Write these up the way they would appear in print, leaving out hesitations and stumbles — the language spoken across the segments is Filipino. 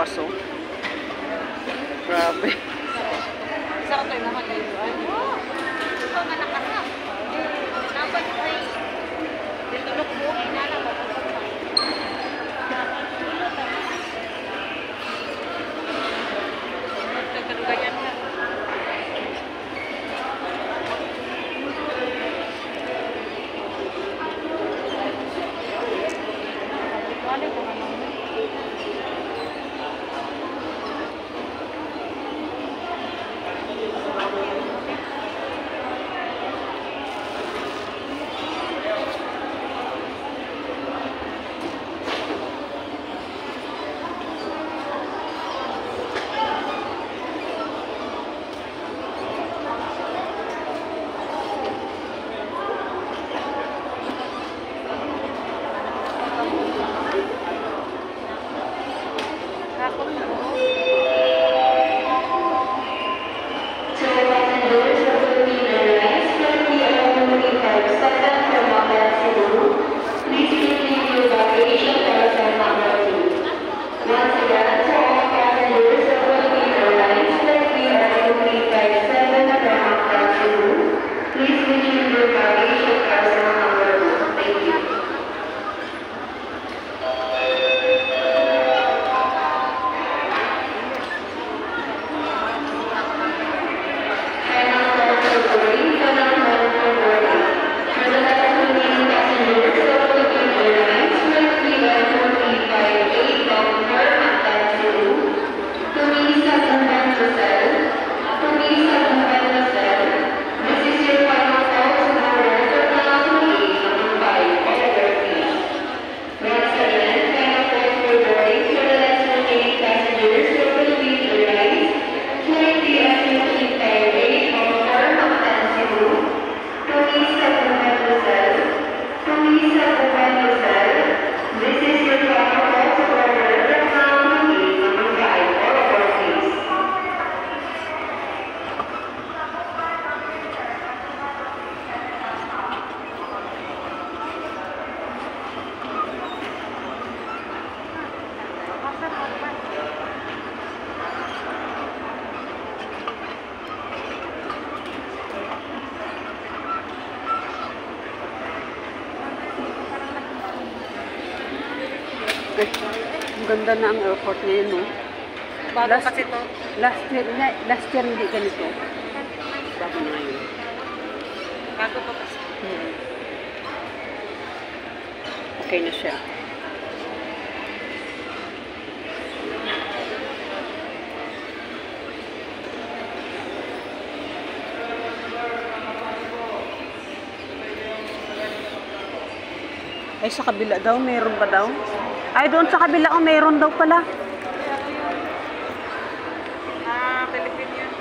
bukas, oh. Grabe. Sarap tayo naman dito. Ito nga nakarap. Dapat ay dito lukbo. Inala. Nagkadugayan na. Ang ganda na ang airport ngayon, no? Bago kasi to. Last year hindi ganito. Bago na ngayon. Bago to kasi. Okay na siya. Ay, sa kabila daw, mayroon pa daw? Ay, doon sa kabila, oh, mayroon daw pala. Philippine yun.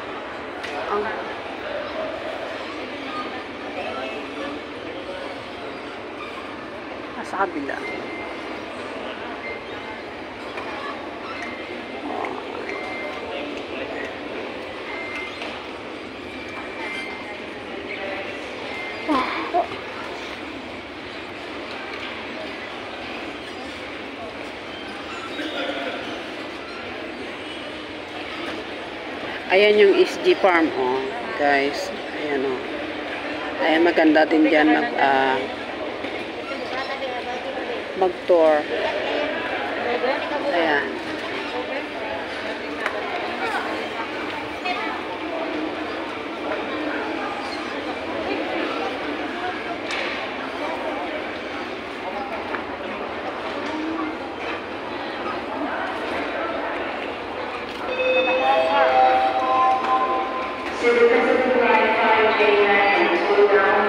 Sa kabila. Ayan yung SG Farm, oh, guys. Ayan, oh. Ayan, maganda din dyan mag-tour. Ayan.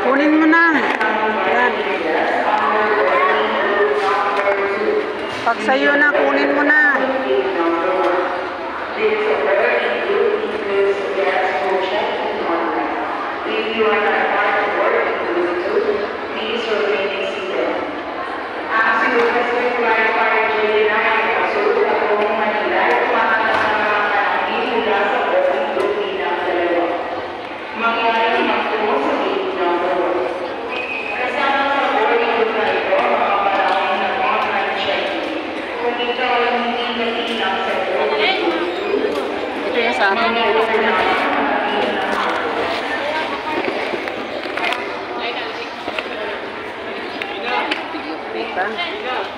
Kunin mo na. Yan. Pag sa'yo na, kunin mo na. Kasama sa boarding group na ito, mga parang na-check. Kung ito ay pa.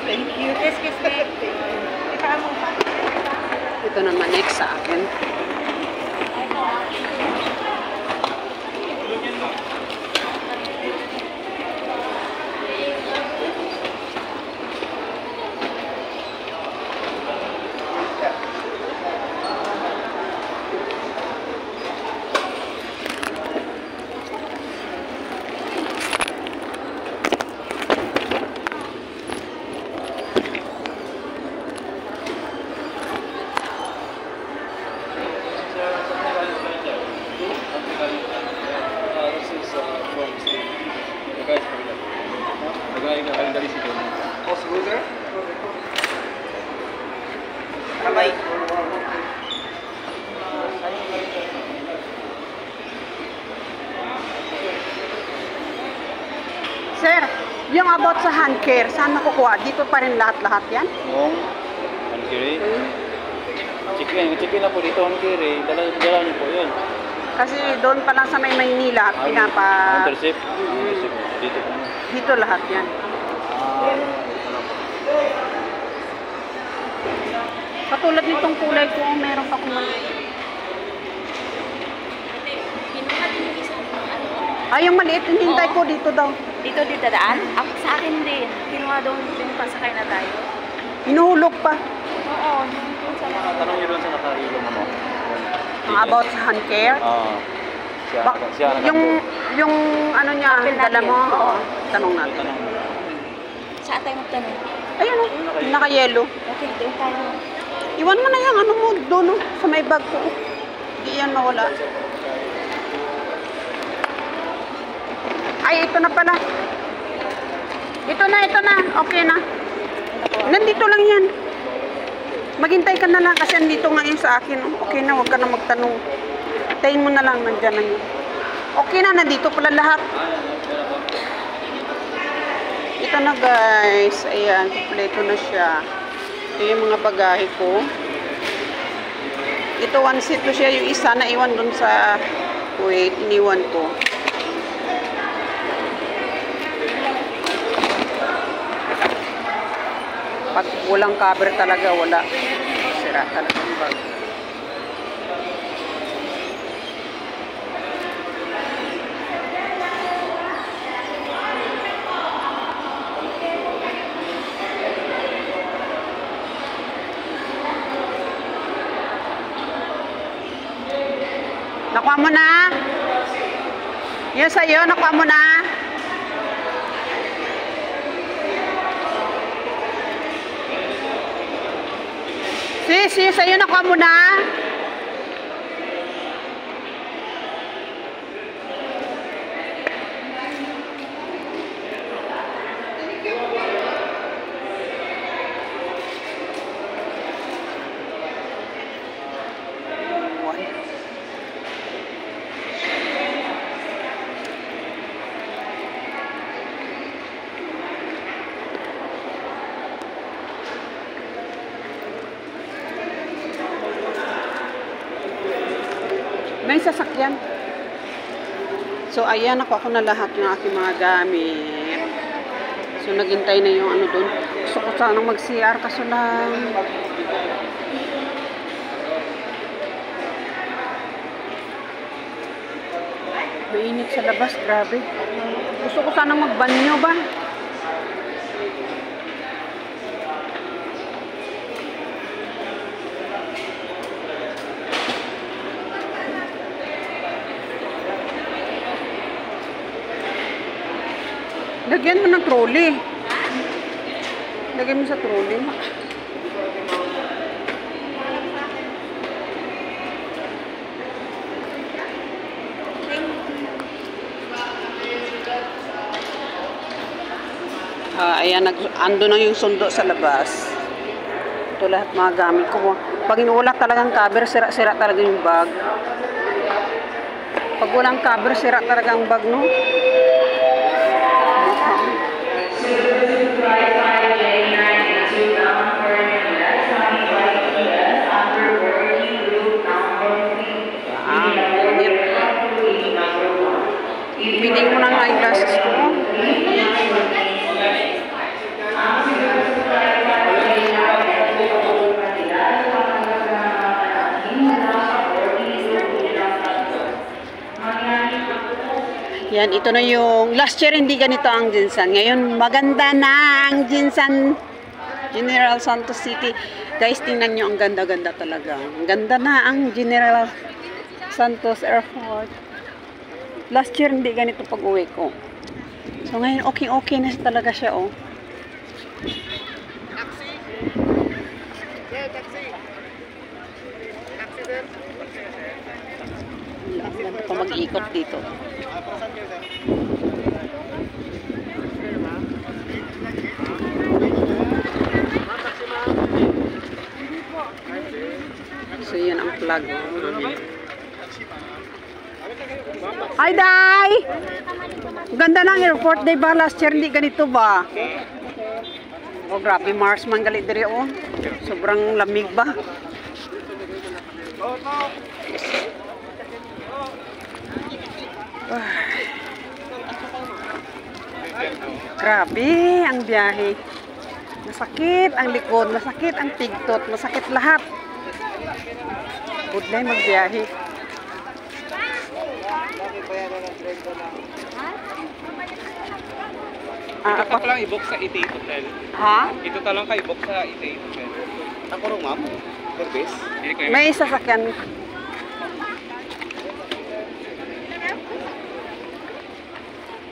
Thank you. Excuse me. Ipaan mo pa. Ito naman next sa akin. Bye. Sir, yung about sa hand care, saan nakukuha? Dito pa rin lahat-lahat yan? Yung Hankiri. Chicken na po dito Hankiri. Dala niyo po yun. Kasi doon pa lang sa may Maynila, pinapa... Countership. Dito po. Dito lahat yan. Katulad nitong kulay ko, meron pa kung Kinuha din yung isang ano. ay, yung maliit, hinintay ko dito daw. Dito daan? Ako sa akin din. Kinuha doon din pasakay na tayo. Hinuhulog pa. Oo, yung sa mga. Tanong niyo doon sa nakarilong ano. Ang about sa hand care. Siya, Ba- siya yung ano niya, Open dala natin. mo, oo, tanong natin. Saan tayo magtanong? Ayun o, naka-yellow. Okay, doon tayo. Iwan mo na yan, ano mo, doon o, sa may bag ko. Hindi yan mawala. Ay, ito na pala. Ito na. Okay na. Nandito lang yan. Maghintay ka na lang kasi andito nga yun sa akin. Okay na, huwag ka na magtanong. Hintayin mo na lang, nandyan na yun. Okay na, nandito pala lahat. Ito na guys. Ayan, kompleto na siya. Ito yung mga bagahe ko. Ito, one seat to siya. Yung isa na iwan dun sa Kuwait. Iniwan ko. Pag walang cover talaga, wala. Sira talaga yung bag. Nakuha mo na? Yan sa'yo, nakuha mo na? Si, sa'yo nakuha mo na? May sasakyan. So, ayan, nakuha ko na lahat yung aking mga gamit. So, naghintay na yung ano dun. Gusto ko sanang mag-CR, kaso lang. Mainit sa labas, grabe. Gusto ko sanang magbanyo ba? Lagyan mo ng trolley. Lagyan mo sa trolley. Ayan, ando na yung sundo sa labas. Ito lahat mga gamit ko. Pag inuulat talagang cover, sira-sira talaga yung bag. Pag walang cover, sira talaga ang bag, no? Biting mo ng eyeglasses ko. Yan, ito na yung last year hindi ganito ang Jinsan. Ngayon maganda na ang Jinsan General Santos City. Guys, tingnan nyo, ang ganda-ganda talaga. Ang ganda na ang General Santos Airport. Last year hindi ganito pag-uwi ko. So ngayon okay na talaga siya, oh. Wala pa mag-ikot dito. So yan ang flag. Hi, Day! Ganda ng airport, day ba? Last year hindi ganito ba? Oh, grabe, Mars man galit diri, oh. Sobrang lamig ba? Grabe ang biyahe. Masakit ang likod, masakit ang pigtot, masakit lahat. Budlay magbiyahe. Ito pa lang i-book sa Itay Hotel. Ha? Ito ta lang ka i-book sa Itay Hotel. Ako rin, ma'am. Service? May sasakyan.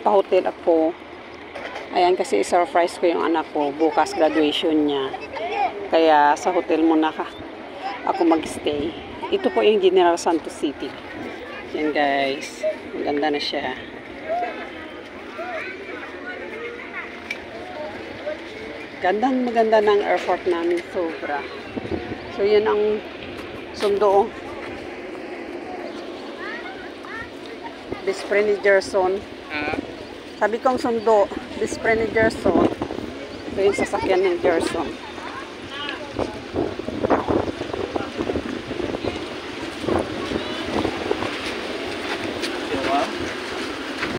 Pa-hotel ako. Ayan, kasi surprise ko yung anak ko. Bukas graduation niya. Kaya sa hotel muna ako mag-stay. Ito po yung General Santos City. Yan guys. Maganda na siya. Gandang maganda ng airport namin. Sobra. So yan ang sundo. Despre ni Gerson. Sabi kong sundo. Despre ni Gerson. Ito yung sasakyan ng Gerson.